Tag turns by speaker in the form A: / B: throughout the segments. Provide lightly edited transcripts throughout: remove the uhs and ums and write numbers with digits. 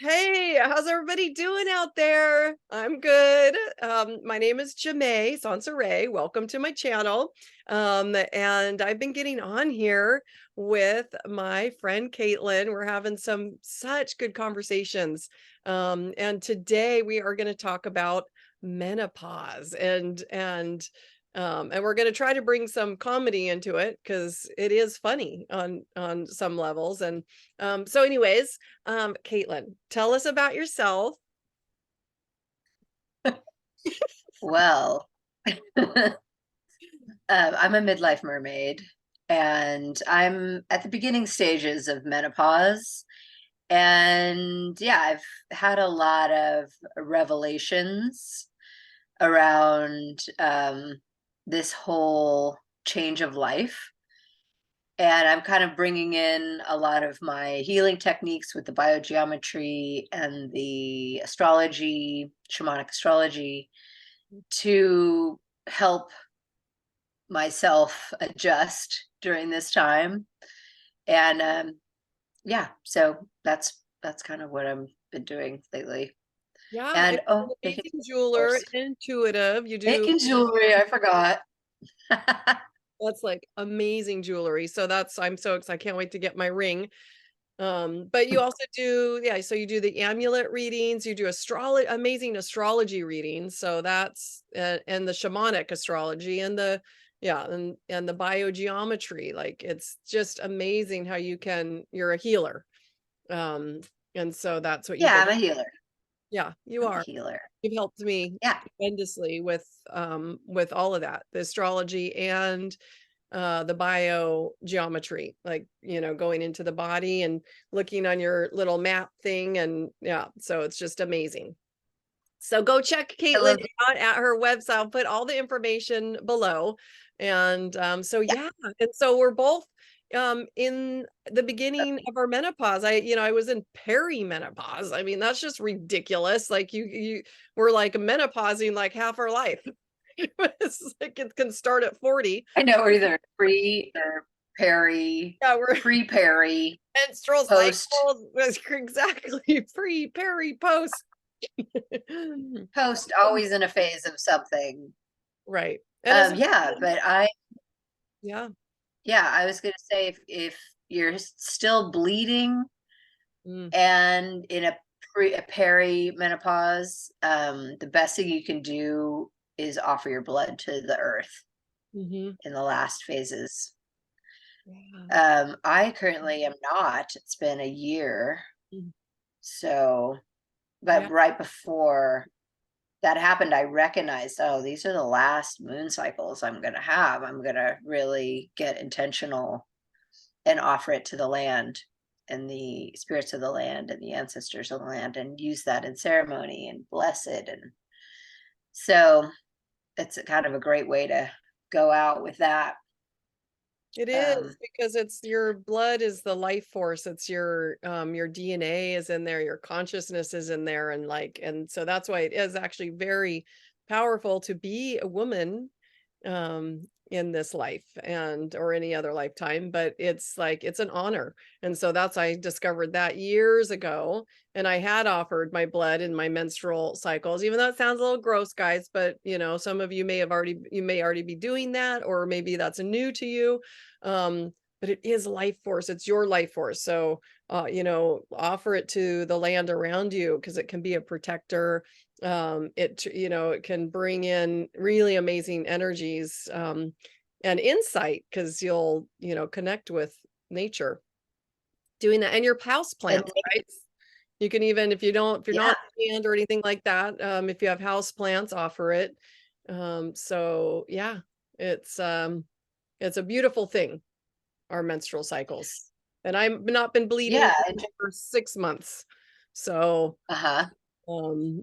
A: Hey, how's everybody doing out there? I'm good. My name is Jamae Sansaray. Welcome to my channel. And I've been getting on here with my friend Caitlin. We're having some such good conversations. And today we are going to talk about menopause and we're going to try to bring some comedy into it because it is funny on some levels. So anyways, Caitlin, tell us about yourself.
B: Well, I'm a midlife mermaid and I'm at the beginning stages of menopause. And yeah, I've had a lot of revelations around this whole change of life. And I'm kind of bringing in a lot of my healing techniques with the biogeometry and the astrology, shamanic astrology, to help myself adjust during this time. And yeah, so that's kind of what I've been doing lately.
A: Yeah, and
B: And
A: you're an
B: oh, making
A: amazing jeweler,
B: course.
A: intuitive. You do
B: Making jewelry, I forgot.
A: that's like amazing jewelry. So that's I'm so excited. I can't wait to get my ring. But you also do, yeah, so you do the amulet readings, you do astrology, amazing astrology readings. So that's and the shamanic astrology and the yeah, and the biogeometry. Like it's just amazing how you're a healer. Um, and so that's what you've
B: Yeah,
A: been.
B: I'm a healer.
A: Yeah, you
B: I'm a
A: are.
B: healer.
A: You've helped me
B: Yeah.
A: tremendously with all of that, the astrology and the biogeometry, like, going into the body and looking on your little map thing. And yeah, so it's just amazing. So go check
B: I
A: Caitlin
B: love it.
A: out at her website. I'll put all the information below. And so
B: Yeah.
A: yeah, and so we're both in the beginning of our menopause. I was in perimenopause. I mean, that's just ridiculous. Like you we're like menopausing like half our life. It's like it can start at 40.
B: I know we're either pre or peri,
A: Yeah, we're
B: pre-peri,
A: menstrual
B: post,
A: cycles was exactly pre, peri, post.
B: post, always in a phase of something.
A: Right. And as
B: Yeah,
A: women,
B: but I
A: yeah.
B: yeah, I was gonna say if you're still bleeding
A: Mm,
B: and in a perimenopause, the best thing you can do is offer your blood to the earth
A: mhm.
B: in the last phases.
A: Yeah.
B: I currently am not. It's been a year.
A: Mm,
B: So,
A: yeah.
B: but right before that happened, I recognized, oh, these are the last moon cycles I'm going to have. I'm going to really get intentional and offer it to the land and the spirits of the land and the ancestors of the land and use that in ceremony and bless it. And so it's a kind of a great way to go out with that.
A: It is
B: Um,
A: because it's your blood is the life force. It's your DNA is in there, your consciousness is in there, and so that's why it is actually very powerful to be a woman in this life and or any other lifetime, but it's like it's an honor. And so that's I discovered that years ago, and I had offered my blood in my menstrual cycles, even though it sounds a little gross, guys, but some of you may already be doing that, or maybe that's new to you. But it is life force. It's your life force. So offer it to the land around you because it can be a protector. It can bring in really amazing energies and insight because you'll connect with nature doing that. And your house
B: and
A: plants, right? You can even if you're
B: yeah,
A: not banned or anything like that, if you have house plants, offer it. So yeah, it's um it's a beautiful thing, our menstrual cycles. And I've not been bleeding
B: yeah,
A: for 6 months, so
B: uh-huh,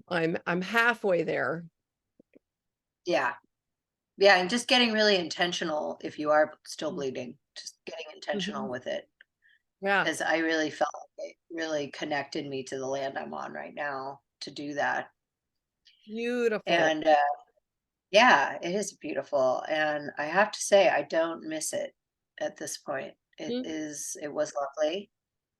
A: I'm halfway there.
B: yeah. Yeah, and just getting really intentional if you are still
A: Mm,
B: bleeding, just getting intentional
A: mhm.
B: with it.
A: Yeah,
B: Because I really felt like it really connected me to the land I'm on right now to do that.
A: beautiful.
B: And yeah, it is beautiful. And I have to say, I don't miss it at this point.
A: Mm,
B: It was lovely.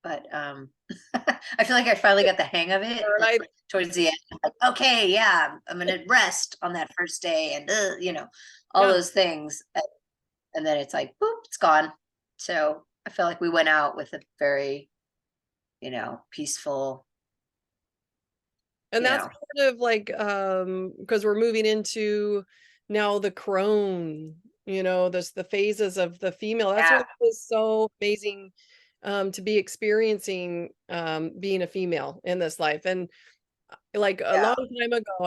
B: but I feel like I finally got the hang of it
A: Right.
B: towards the end. Like, okay, yeah, I'm gonna rest on that first day, and all
A: Yeah.
B: those things, and then it's like, boop, it's gone. So I feel like we went out with a very, peaceful,
A: And
B: you
A: that's
B: know,
A: kind of like, because we're moving into now the crone, this the phases of the female. That's
B: yeah,
A: what is so amazing, to be experiencing, being a female in this life. And like a
B: yeah,
A: long time ago,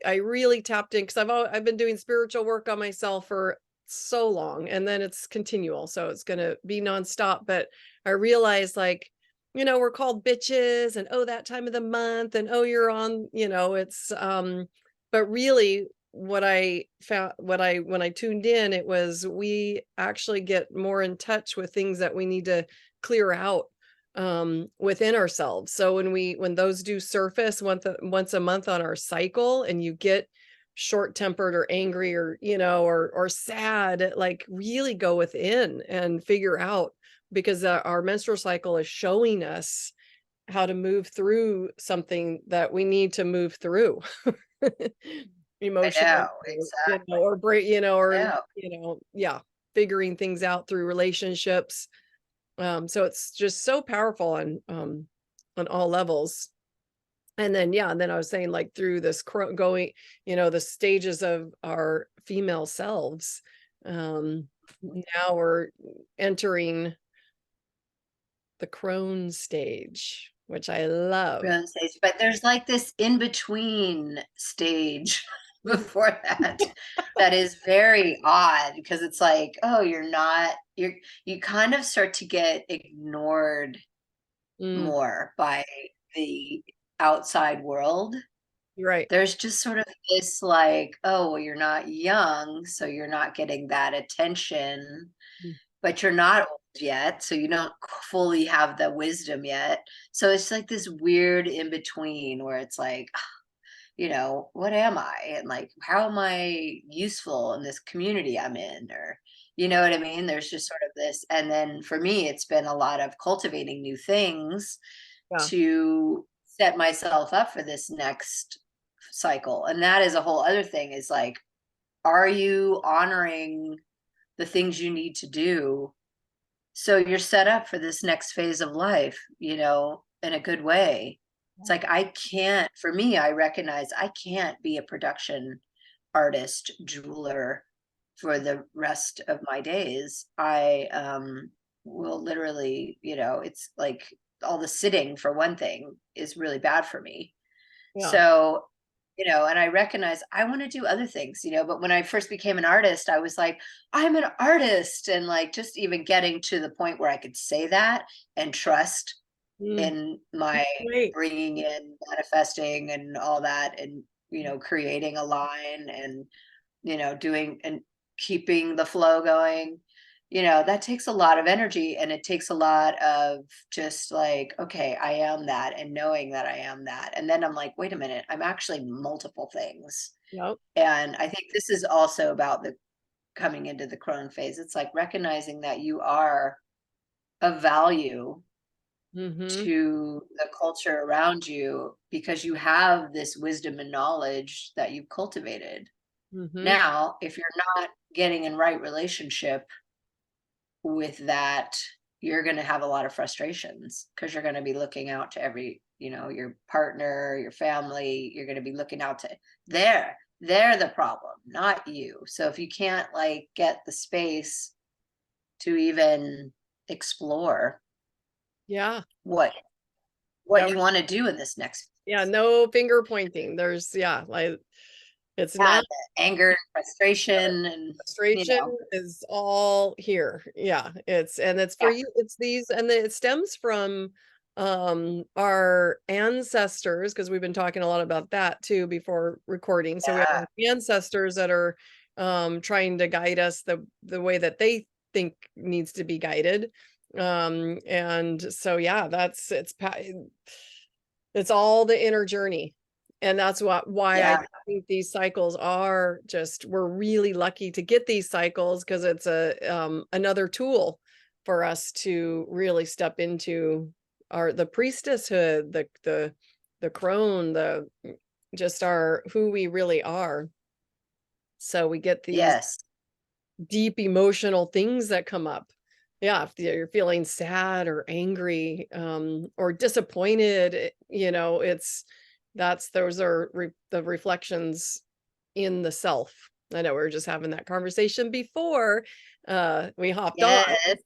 A: I really tapped in because I've been doing spiritual work on myself for so long, and then it's continual, so it's gonna be nonstop. But I realized, like, we're called bitches, and oh, that time of the month, and oh, you're on, it's but really what I found, when I tuned in, it was we actually get more in touch with things that we need to clear out within ourselves. So when those do surface once a month on our cycle, and you get short-tempered or angry, or or sad, like really go within and figure out, because our menstrual cycle is showing us how to move through something that we need to move through.
B: I
A: Emotionally,
B: know, exactly.
A: or break,
B: I
A: or
B: know.
A: yeah, figuring things out through relationships. So it's just so powerful on all levels. And then, yeah, and then I was saying, like, through this going, the stages of our female selves. Um, Now we're entering the crone stage, which I love.
B: Growing stage, but there's like this in between stage before that that is very odd because it's like, oh, you kind of start to get ignored
A: Mm,
B: more by the outside world.
A: you're right.
B: There's just sort of this like, oh, well, you're not young, so you're not getting that attention,
A: Mm,
B: but you're not old yet, so you don't fully have the wisdom yet. So it's like this weird in between where it's like, what am I? And like, how am I useful in this community I'm in? Or, you know what I mean? There's just sort of this. And then for me, it's been a lot of cultivating new things
A: yeah.
B: to set myself up for this next cycle. And that is a whole other thing is like, are you honoring the things you need to do so you're set up for this next phase of life, in a good way. It's like I can't, for me, I recognize I can't be a production artist, jeweler for the rest of my days. I will literally, it's like all the sitting for one thing is really bad for me.
A: Yeah.
B: So, and I recognize I want to do other things, but when I first became an artist, I was like, I'm an artist. And like just even getting to the point where I could say that and trust
A: Mm,
B: in my
A: great.
B: bringing in manifesting and all that and, creating a line and, doing and keeping the flow going, that takes a lot of energy and it takes a lot of just like, okay, I am that and knowing that I am that. And then I'm like, wait a minute, I'm actually multiple things.
A: Yep.
B: And I think this is also about the coming into the crone phase. It's like recognizing that you are of value
A: Mm-hmm.
B: to the culture around you because you have this wisdom and knowledge that you've cultivated.
A: Mm-hmm.
B: Now, if you're not getting in right relationship with that, you're going to have a lot of frustrations because you're going to be looking out to your partner, your family, you're going to be looking out to they're the problem, not you. So if you can't like get the space to even explore
A: Yeah.
B: what
A: Yeah.
B: you want to do in this next
A: Yeah. No finger pointing. Like, it's
B: yeah,
A: not.
B: the anger, frustration, and you
A: Frustration
B: know,
A: is all here. Yeah, it's for
B: yeah,
A: you. It's these, and it stems from our ancestors, because we've been talking a lot about that too before recording. So we have
B: yeah,
A: our ancestors that are trying to guide us the way that they think needs to be guided. And so yeah, it's all the inner journey. And that's why I
B: yeah,
A: think these cycles are just, we're really lucky to get these cycles, because it's another tool for us to really step into the priestesshood, the crone, just our who we really are. So we get these
B: Yes.
A: deep emotional things that come up. Yeah, if you're feeling sad or angry, or disappointed, those are the reflections in the self. I know we were just having that conversation before we hopped on.
B: Yes.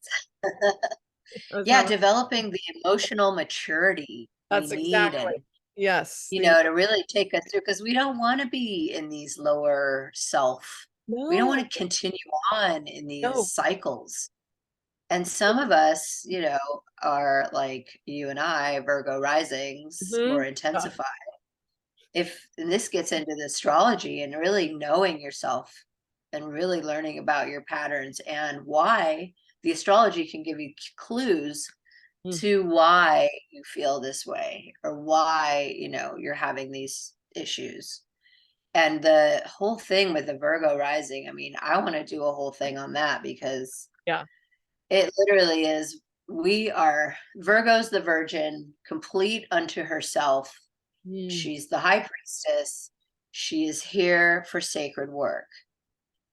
A: I was
B: Yeah,
A: having
B: developing the emotional maturity we
A: That's
B: need,
A: exactly.
B: and
A: Yes, the
B: to really take us through, because we don't want to be in these lower self. We don't
A: no,
B: want to continue on in these
A: no.
B: cycles. And some of us, are like you and I, Virgo risings, more
A: Mhm. Yeah,
B: intensified. And this gets into the astrology and really knowing yourself and really learning about your patterns and why the astrology can give you clues
A: mm,
B: to why you feel this way or why, you're having these issues. And the whole thing with the Virgo rising, I mean, I want to do a whole thing on that because
A: yeah.
B: it literally is. We are Virgo's the virgin, complete unto herself.
A: Mm,
B: She's the high priestess. She is here for sacred work.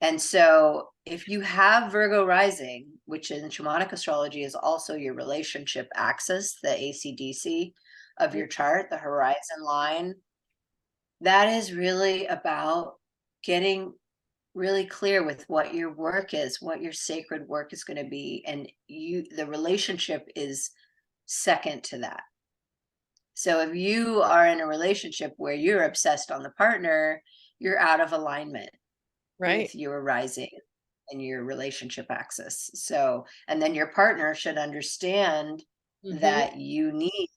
B: And so, if you have Virgo rising, which in shamanic astrology is also your relationship axis, the ACDC of
A: mm,
B: your chart, the horizon line, that is really about getting really clear with what your work is, what your sacred work is going to be. And the relationship is second to that. So if you are in a relationship where you're obsessed on the partner, you're out of alignment
A: right.
B: with your rising and your relationship axis. So, and then your partner should understand
A: Mhm.
B: that you need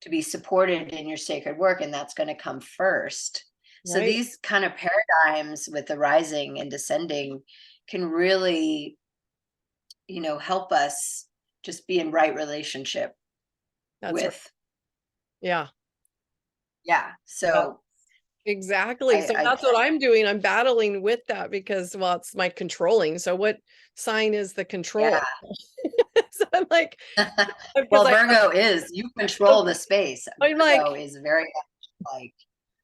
B: to be supported in your sacred work, and that's going to come first. So
A: Right.
B: these kind of paradigms with the rising and descending can really, help us just be in right relationship
A: That's right.
B: with,
A: Yeah.
B: yeah.
A: Yeah.
B: So
A: Exactly. So
B: I
A: that's what I'm doing. I'm battling with that because, well, it's my controlling. So what sign is the
B: yeah.
A: control? So I'm like, because
B: Well,
A: I have
B: Virgo is, you
A: so
B: control the space.
A: I'm
B: Virgo
A: like,
B: is very much like,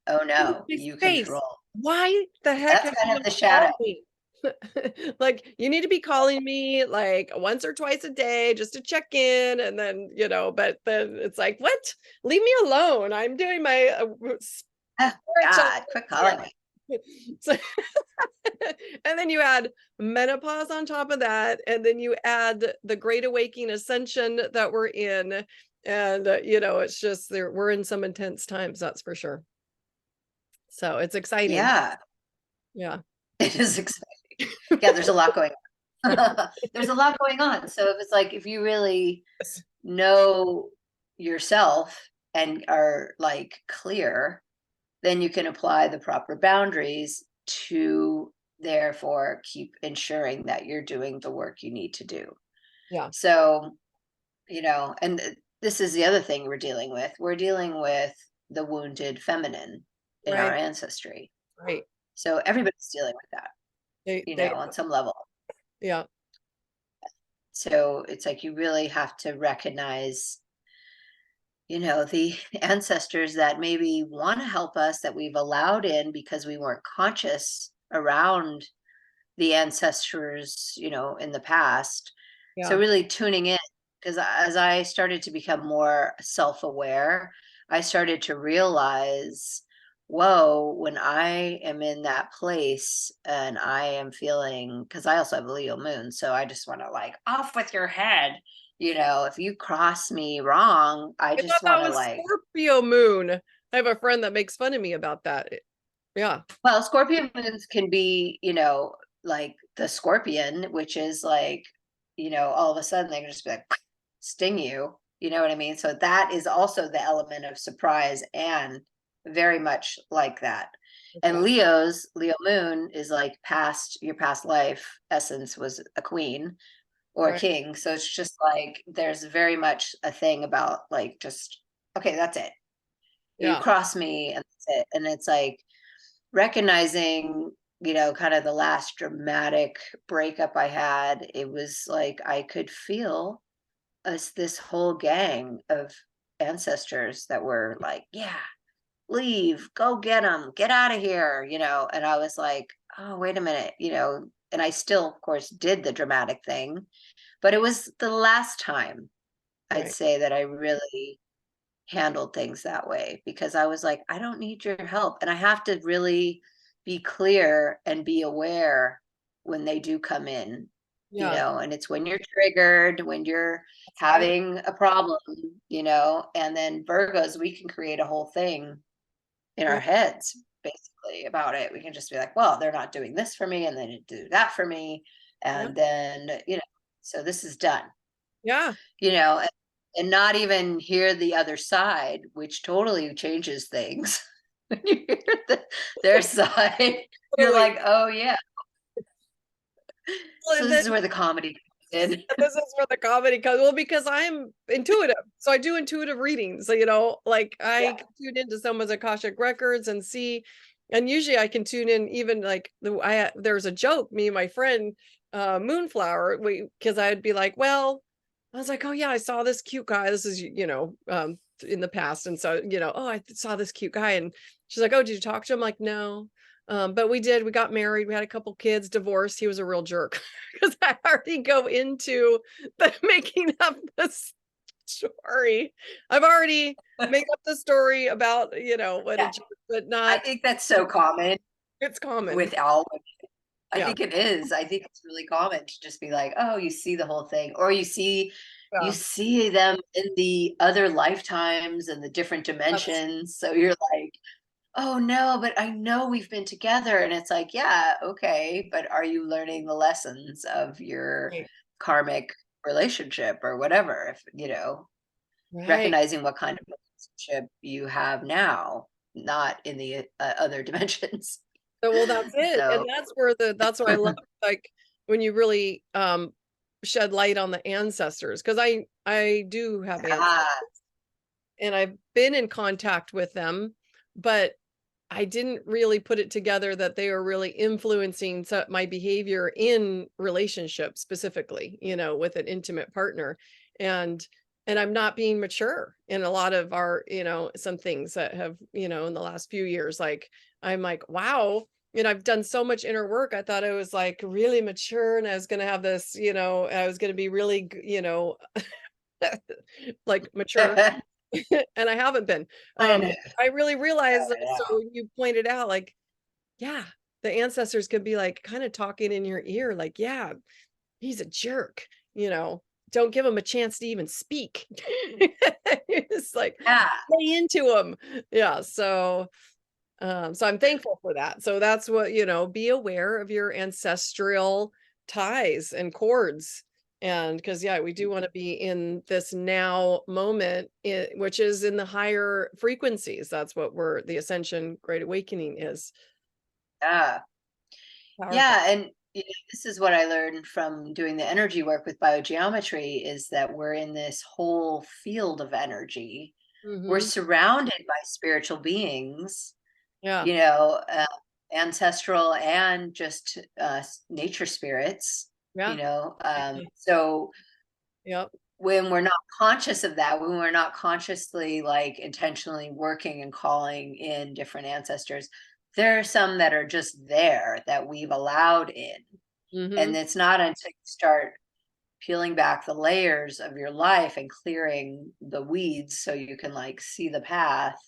B: oh no,
A: my
B: you
A: face.
B: control.
A: Why the heck
B: That's
A: have
B: kind
A: you
B: of the
A: not
B: shadow.
A: called me? Like, you need to be calling me like once or twice a day just to check in. And then, but then it's like, what? Leave me alone. I'm doing my
B: Oh
A: spiritual
B: God, quit
A: here.
B: calling me.
A: So, and then you add menopause on top of that, and then you add the great awakening ascension that we're in. And, it's just there, we're in some intense times, that's for sure. So it's exciting.
B: Yeah,
A: Yeah.
B: it is exciting. Yeah, there's a lot going on. There's a lot going on. So if it's like, if you really
A: Yes.
B: know yourself and are like clear, then you can apply the proper boundaries to therefore keep ensuring that you're doing the work you need to do.
A: Yeah.
B: So, and this is the other thing we're dealing with. We're dealing with the wounded feminine in our
A: Right.
B: ancestry.
A: Right.
B: So everybody's dealing with that,
A: They
B: on some level.
A: yeah.
B: So it's like you really have to recognize, the ancestors that maybe want to help us that we've allowed in because we weren't conscious around the ancestors, in the past. So
A: Yeah.
B: really tuning in, because as I started to become more self-aware, I started to realize, whoa, when I am in that place and I am feeling, because I also have a Leo moon, so I just want to like off with your head. If you cross me wrong, I
A: I thought
B: just
A: that
B: want to
A: was
B: like,
A: Scorpio moon. I have a friend that makes fun of me about that. Yeah.
B: well, Scorpio moons can be, like the scorpion, which is like, all of a sudden they can just be like sting you. You know what I mean? So that is also the element of surprise and very much like that. And
A: Okay.
B: Leo moon is like your past life essence was a queen or a
A: Right.
B: king. So it's just like there's very much a thing about like just, okay, that's it. You
A: Yeah.
B: cross me and that's it. And it's like recognizing kind of the last dramatic breakup I had, it was like I could feel us this whole gang of ancestors that were like, yeah, leave, go get them, get out of here, and I was like, oh, wait a minute, and I still, of course, did the dramatic thing, but it was the last time I'd
A: Right.
B: say that I really handled things that way, because I was like, I don't need your help. And I have to really be clear and be aware when they do come in,
A: Yeah.
B: and it's when you're triggered, when you're
A: That's right.
B: having a problem, and then Virgos, we can create a whole thing in
A: Yeah.
B: our heads basically about it. We can just be like, well, they're not doing this for me and they didn't do that for me.
A: Yeah.
B: And then, so this is done,
A: Yeah.
B: you know, and, and not even hear the other side, which totally changes things. When you hear their side, you're
A: Totally.
B: like, oh yeah.
A: Well,
B: So
A: and
B: this
A: then
B: is where the comedy comes in.
A: this is where the comedy comes. Well, because I'm intuitive. So I do intuitive readings. So, like I
B: Yeah.
A: can tune into someone's Akashic records and see, and usually I can tune in even like there's a joke, me and my friend, Moonflower, because I'd be like, well, I was like, oh yeah, I saw this cute guy. This is, in the past. And so, oh, I saw this cute guy. And she's like, oh, did you talk to him? Like, no. But we did. We got married. We had a couple kids, divorced. He was a real jerk because I already go into the making up this story. I've already made up the story about, what a
B: Yeah.
A: jerk, but
B: I
A: not,
B: think that's so common
A: it's common.
B: with all women. I
A: Yeah.
B: think it is. I think it's really common to just be like, oh, you see the whole thing, or you
A: Yeah.
B: see them in the other lifetimes and the different
A: That's
B: dimensions. So you're like, oh no, but I know we've been together. And it's like, yeah, okay, but are you learning the lessons of your
A: right.
B: karmic relationship or whatever? If
A: Right.
B: recognizing what kind of relationship you have now, not in the other dimensions.
A: So, well, that's it, and
B: So
A: that's why I love, like, when you really, shed light on the ancestors, because I do have ancestors,
B: ah,
A: and I've been in contact with them, but I didn't really put it together that they were really influencing my behavior in relationships specifically, with an intimate partner. And I'm not being mature in a lot of our, some things that have, in the last few years. Like I'm like, wow, I've done so much inner work. I thought I was like really mature and I was gonna have this, I was gonna be really, like mature and I haven't been.
B: I know.
A: I really realized that,
B: I
A: so
B: know.
A: you pointed out, like, yeah, the ancestors could be like kind of talking in your ear, like, yeah, he's a jerk, don't give him a chance to even speak. It's like
B: Yeah.
A: lay into him. Yeah. So I'm thankful for that. So that's what, be aware of your ancestral ties and cords. And because, yeah, we do want to be in this now moment, which is in the higher frequencies. That's what the ascension, great awakening is
B: Yeah.
A: powerful.
B: Yeah. And this is what I learned from doing the energy work with biogeometry, is that we're in this whole field of energy. We're
A: Hmm.
B: surrounded by spiritual beings,
A: Yeah.
B: you know, uh, ancestral and just nature spirits,
A: Yeah.
B: so
A: Yep.
B: when we're not conscious of that, when we're not consciously like intentionally working and calling in different ancestors, there are some that are just there that we've allowed in. And
A: Hmm.
B: it's not until you start peeling back the layers of your life and clearing the weeds so you can like see the path,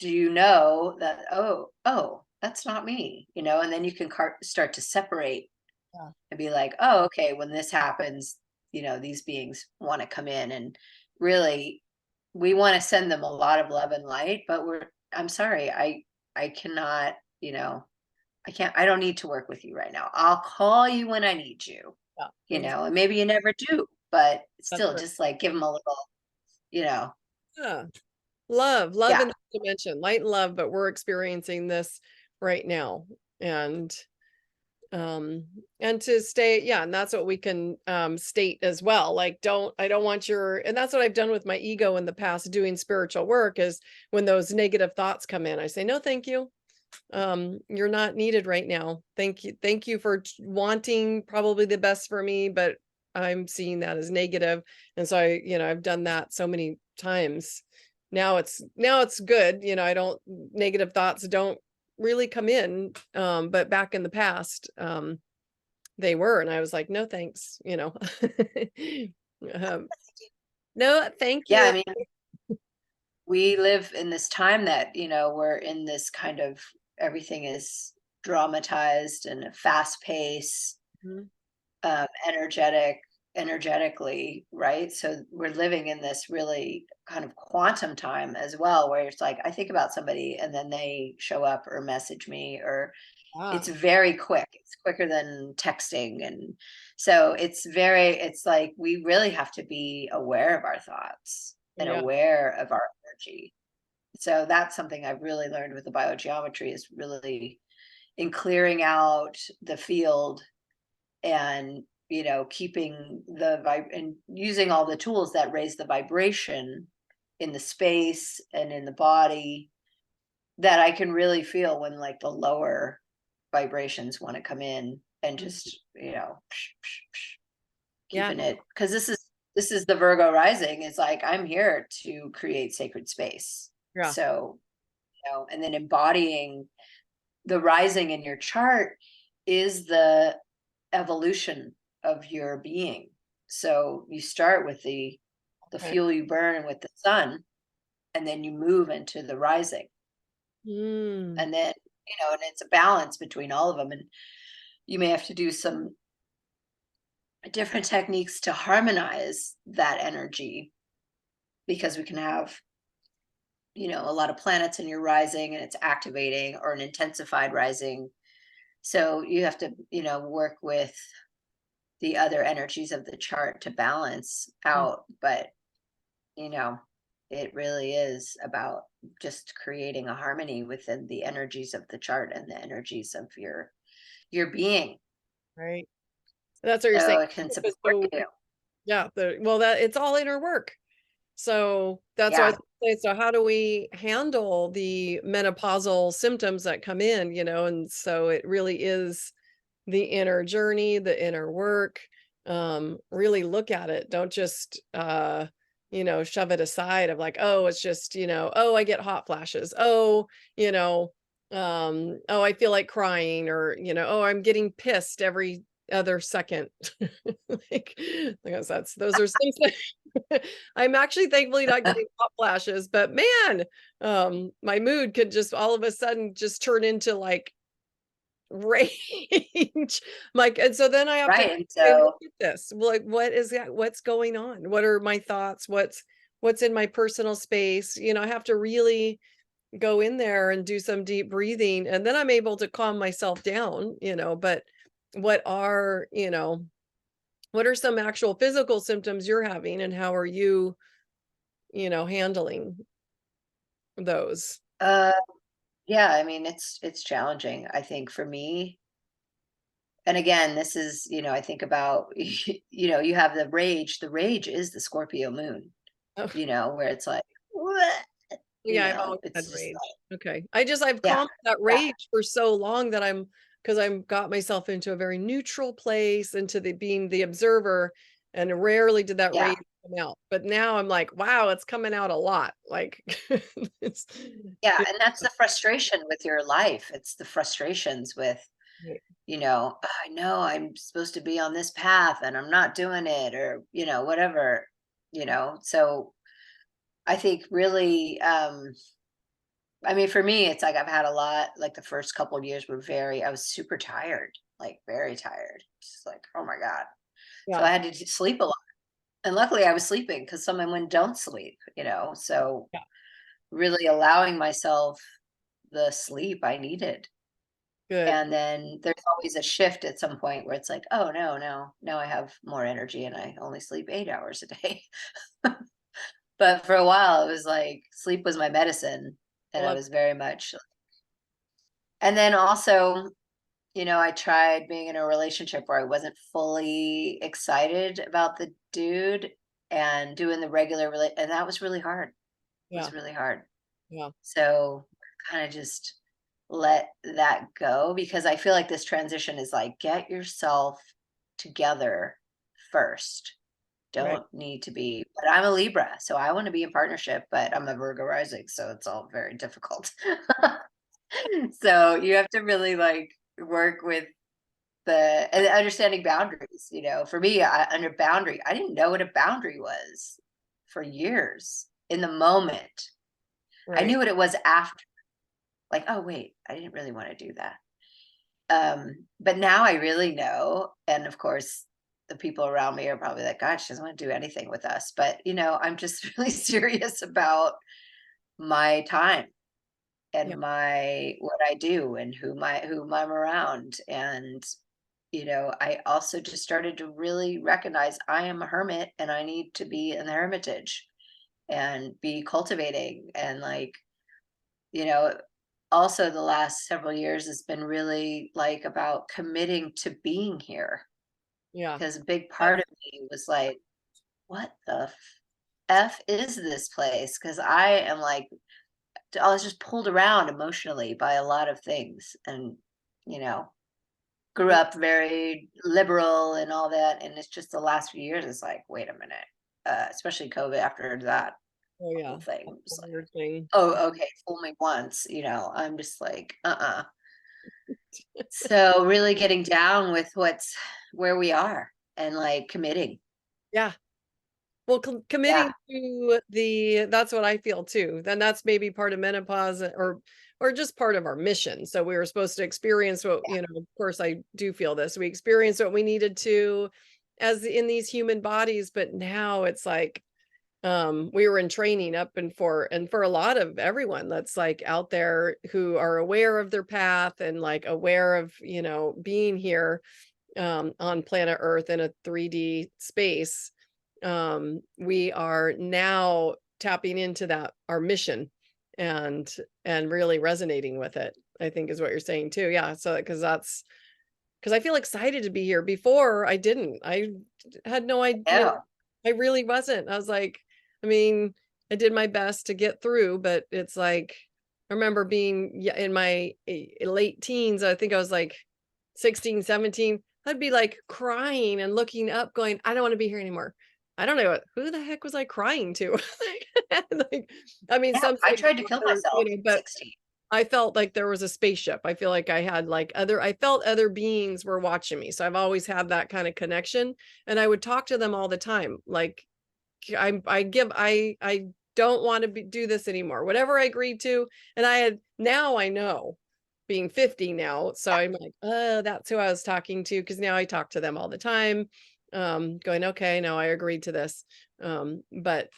B: do you know that, oh, that's not me, and then you can start to separate
A: Yeah.
B: and be like, oh, okay, when this happens, these beings want to come in, and really we want to send them a lot of love and light, but I'm sorry, I cannot, I don't need to work with you right now. I'll call you when I need you,
A: Yeah.
B: and maybe you never do, but
A: That's
B: still
A: right.
B: just like give them a little, you know,
A: Yeah. Love
B: yeah,
A: in this dimension, light and love, but we're experiencing this right now. And um and to stay, yeah, and that's what we can state as well, like, I don't want your, and that's what I've done with my ego in the past doing spiritual work, is when those negative thoughts come in, I say no thank you. You're not needed right now. Thank you for wanting probably the best for me, but I'm seeing that as negative. And so I've done that so many times. Now it's good. I don't negative thoughts don't really come in. But back in the past, they were, and I was like, no, thanks. um, no, thank
B: Yeah,
A: you.
B: I mean, we live in this time that, we're in this kind of everything is dramatized and a fast pace,
A: Mhm.
B: energetic, energetically, right? So we're living in this really kind of quantum time as well, where it's like I think about somebody and then they show up or message me, or
A: Ah,
B: it's very quick. It's quicker than texting. And so it's like we really have to be aware of our thoughts and
A: yeah,
B: aware of our energy. So that's something I've really learned with the biogeometry, is really in clearing out the field and keeping the vibe and using all the tools that raise the vibration in the space and in the body, that I can really feel when like the lower vibrations want to come in, and
A: mhm,
B: just
A: yeah,
B: keeping it, because this is the Virgo rising. It's like I'm here to create sacred space.
A: yeah.
B: So and then embodying the rising in your chart is the evolution of your being. So you start with the
A: Okay.
B: fuel you burn with the sun, and then you move into the rising.
A: Mm,
B: And then, and it's a balance between all of them. And you may have to do some different techniques to harmonize that energy, because we can have, a lot of planets in your rising and it's activating, or an intensified rising. So you have to, work with the other energies of the chart to balance
A: mm,
B: out. But you know, it really is about just creating a harmony within the energies of the chart and the energies of your being,
A: right. That's what you're saying.
B: so it can support
A: So
B: you.
A: yeah, that it's all inner work. So that's why I
B: Yeah.
A: was gonna say, so how do we handle the menopausal symptoms that come in, And so it really is the inner journey, the inner work. Really look at it. Don't just shove it aside of like, oh, it's just, oh, I get hot flashes. Oh, you know, oh, I feel like crying, or, oh, I'm getting pissed every other second. Like, because those are symptoms. I'm actually thankfully not getting hot flashes, but man, my mood could just all of a sudden just turn into like rage. Like, and so then I have to,
B: Right. And
A: okay, look
B: so,
A: at this. Well, like, what is that? What's going on? What are my thoughts? What's in my personal space? I have to really go in there and do some deep breathing, and then I'm able to calm myself down, but what are, what are some actual physical symptoms you're having, and how are you, handling those?
B: uh, yeah, I mean, it's challenging, I think, for me. And again, this is, I think about, you have the rage. The rage is the Scorpio moon,
A: Oh,
B: where it's like, "What?"
A: yeah, I've always
B: It's
A: had
B: just
A: rage.
B: like,
A: Okay. I've
B: yeah,
A: calmed that
B: yeah,
A: rage for so long that because I'm got myself into a very neutral place, into the being the observer, and rarely did that
B: yeah.
A: rage come out. But now I'm like, wow, it's coming out a lot. Like it's
B: Yeah,
A: yeah,
B: and that's the frustration with your life. It's the frustrations with,
A: right.
B: "Oh, I know I'm supposed to be on this path and I'm not doing it," or, whatever, So I think really, I mean, for me, it's like I've had a lot, like the first couple of years were I was super tired, like very tired. Just like, oh my God. So
A: Yeah.
B: I had to sleep a lot. And luckily I was sleeping, because some women don't sleep, so
A: Yeah.
B: really allowing myself the sleep I needed.
A: Good.
B: And then there's always a shift at some point where it's like, oh no, no, now I have more energy and I only sleep 8 hours a day. But for a while it was like sleep was my medicine,
A: I
B: and I
A: love
B: was very much. And then also, I tried being in a relationship where I wasn't fully excited about the dude, and doing the regular and that was really hard. It
A: yeah.
B: was really hard.
A: Yeah.
B: So kind of just let that go, because I feel like this transition is like, get yourself together first.
A: Right.
B: Don't need to be, but I'm a Libra, so I want to be in partnership, but I'm a Virgo rising, so it's all very difficult. So you have to really like work with the and understanding boundaries. For me, under boundary, I didn't know what a boundary was for years. In the moment, I
A: Right.
B: knew what it was after. Like, oh wait, I didn't really want to do that. But now I really know, and of course, the people around me are probably like, "God, she doesn't want to do anything with us." But I'm just really serious about my time
A: Yeah.
B: and my what I do and whom I'm around. And I also just started to really recognize I am a hermit and I need to be in the hermitage and be cultivating. And like, you know, also the last several years has been really like about committing to being here,
A: Yeah.
B: because a big
A: That's
B: part of me was like, what the F is this place? Because I am like, I was just pulled around emotionally by a lot of things. And, you know, grew
A: it.
B: up very liberal and all that. And it's just the last few years, it's like, wait a minute. Especially COVID after that
A: Oh
B: whole
A: yeah.
B: thing. It
A: That's a
B: was like,
A: weird thing.
B: oh, okay, fool me once. I'm just like, So really getting down with where we are and like committing.
A: Yeah. Well,
B: Yeah.
A: committing to that's what I feel too. Then that's maybe part of menopause or just part of our mission. So we were supposed to experience what, of course I do feel this. We experienced what we needed to as in these human bodies, but now it's like we were in training up and for a lot of everyone that's like out there who are aware of their path and like aware of, being here on planet Earth in a 3D space. We are now tapping into that our mission and and really resonating with it. I think is what you're saying too. Yeah. So because I feel excited to be here. Before I didn't. I had no idea.
B: Yeah.
A: I really wasn't. I was like, I mean, I did my best to get through, but it's like I remember being in my late teens. I think I was like 16, 17. I'd be like crying and looking up, going, I don't want to be here anymore. I don't know who the heck was I crying to? Like, I mean,
B: Yeah.
A: some
B: I
A: say,
B: tried to kill myself at
A: but
B: 16.
A: I felt like there was a spaceship. I feel like I had like I felt other beings were watching me. So I've always had that kind of connection. And I would talk to them all the time. Like I don't want to do this anymore. Whatever I agreed to. And now I know being 50 now. So I'm like, that's who I was talking to. Cause now I talk to them all the time. Going, okay, no, I agreed to this. But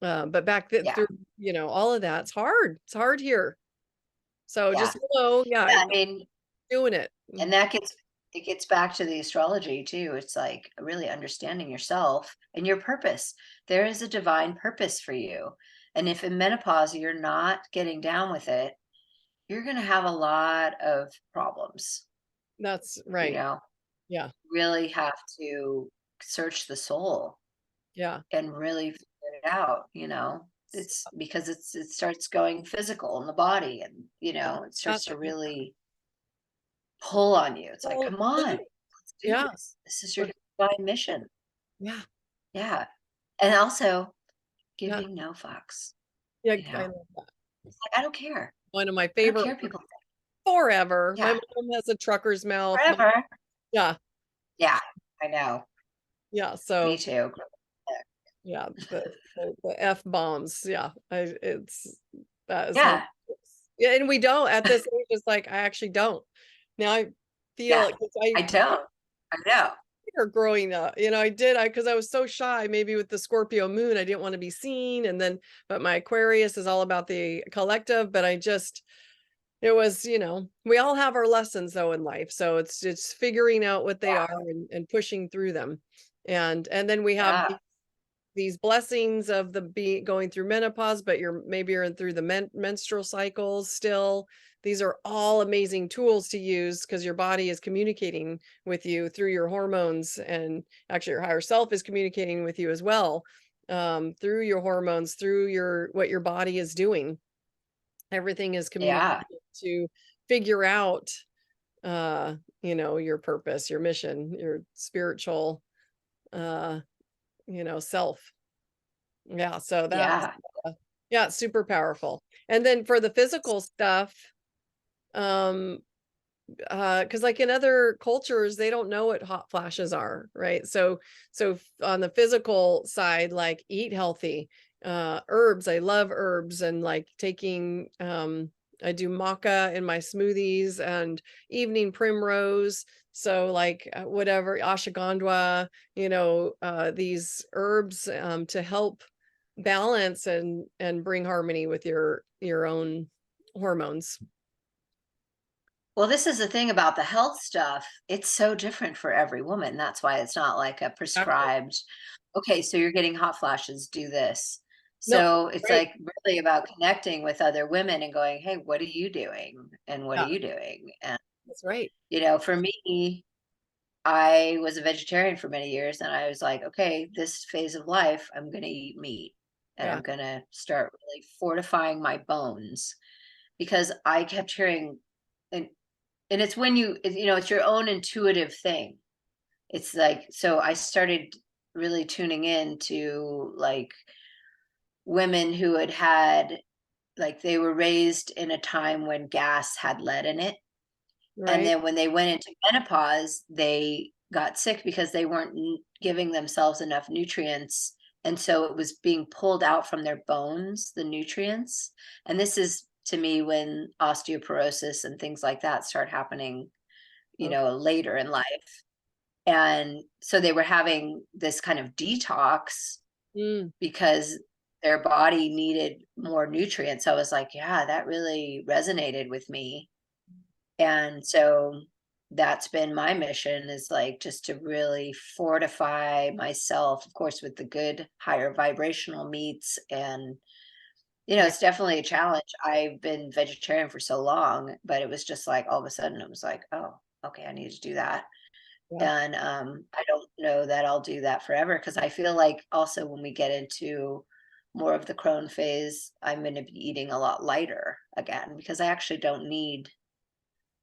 A: back then
B: Yeah.
A: through, all of that, it's hard. It's hard here. So
B: Yeah.
A: just know, yeah,
B: Yeah. I mean,
A: doing it.
B: and it gets back to the astrology too. It's like really understanding yourself and your purpose. There is a divine purpose for you. And if in menopause you're not getting down with it, you're going to have a lot of problems.
A: That's
B: You
A: right.
B: know,
A: Yeah.
B: really have to search the soul
A: Yeah.
B: and really figure it out. It's because it starts going physical in the body, and it
A: That,
B: starts to really pull on you. It's like,
A: well,
B: come on, let's do
A: yeah.
B: this. This is your divine mission.
A: Yeah.
B: Yeah. And also
A: Yeah.
B: giving no fucks.
A: Yeah.
B: You
A: I
B: know,
A: love that.
B: it's like, I don't care.
A: One of my
B: I don't
A: favorite
B: care if people think.
A: forever. My
B: Yeah.
A: mom has a trucker's mouth.
B: Forever.
A: Yeah.
B: Yeah. I know.
A: Yeah.
B: Me
A: So
B: too.
A: yeah, the F bombs. Yeah. That is
B: Yeah.
A: hilarious. Yeah. And we don't at this age, it's like, I actually don't. Now I feel
B: Yeah.
A: like 'cause I
B: I don't. I know.
A: her growing up. Because I was so shy, maybe with the Scorpio moon, I didn't want to be seen. But my Aquarius is all about the collective. But it was, we all have our lessons though in life. So it's figuring out what they
B: Yeah.
A: are and pushing through them. And then we have
B: Yeah.
A: these blessings of going through menopause, but you're through the menstrual cycles still. These are all amazing tools to use because your body is communicating with you through your hormones, and actually your higher self is communicating with you as well, through your hormones, through what your body is doing. Everything is
B: Yeah.
A: communicating to figure out, your purpose, your mission, your spiritual, uh, self. Yeah, so that's,
B: Yeah.
A: yeah, it's super powerful. And then for the physical stuff, um, because like in other cultures, they don't know what hot flashes are, right? So on the physical side, like eat healthy, herbs. I love herbs and like taking, I do maca in my smoothies and evening primrose. So like whatever ashwagandha, these herbs to help balance and bring harmony with your own hormones.
B: Well, this is the thing about the health stuff. It's so different for every woman. That's why it's not like a
A: Exactly.
B: prescribed, okay, so you're getting hot flashes, do this.
A: No,
B: So it's
A: right.
B: like really about connecting with other women and going, hey, what are you doing? And what are
A: Yeah,
B: you doing? And,
A: that's right.
B: for me, I was a vegetarian for many years and I was like, okay, this phase of life, I'm going to eat meat and
A: Yeah,
B: I'm going to start really fortifying my bones because I kept hearing, and it's when it's your own intuitive thing. It's like, so I started really tuning in to like women who had like they were raised in a time when gas had lead in it. And
A: right.
B: then when they went into menopause, they got sick because they weren't giving themselves enough nutrients. And so it was being pulled out from their bones, the nutrients. And this is to me when osteoporosis and things like that start happening,
A: Okay.
B: later in life. And so they were having this kind of detox
A: Mm,
B: because their body needed more nutrients. So I was like, yeah, that really resonated with me. And so that's been my mission, is like just to really fortify myself, of course, with the good higher vibrational meats. And,
A: right.
B: it's definitely a challenge. I've been vegetarian for so long, but it was just like all of a sudden it was like, oh, okay, I need to do that.
A: Yeah.
B: And I don't know that I'll do that forever because I feel like also when we get into more of the Crone phase, I'm going to be eating a lot lighter again because I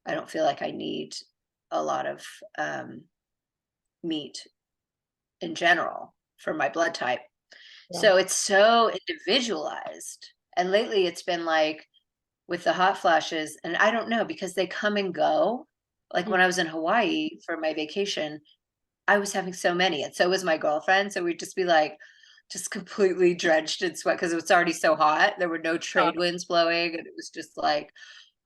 B: don't feel like I need a lot of um, meat in general for my blood type.
A: Yeah.
B: So it's so individualized. And lately it's been like with the hot flashes, and I don't know because they come and go. Like
A: Mm,
B: when I was in Hawaii for my vacation, I was having so many, and so was my girlfriend. So we'd just be like, just completely drenched in sweat because it was already so hot. There were no
A: yeah.
B: trade winds blowing, and it was just like,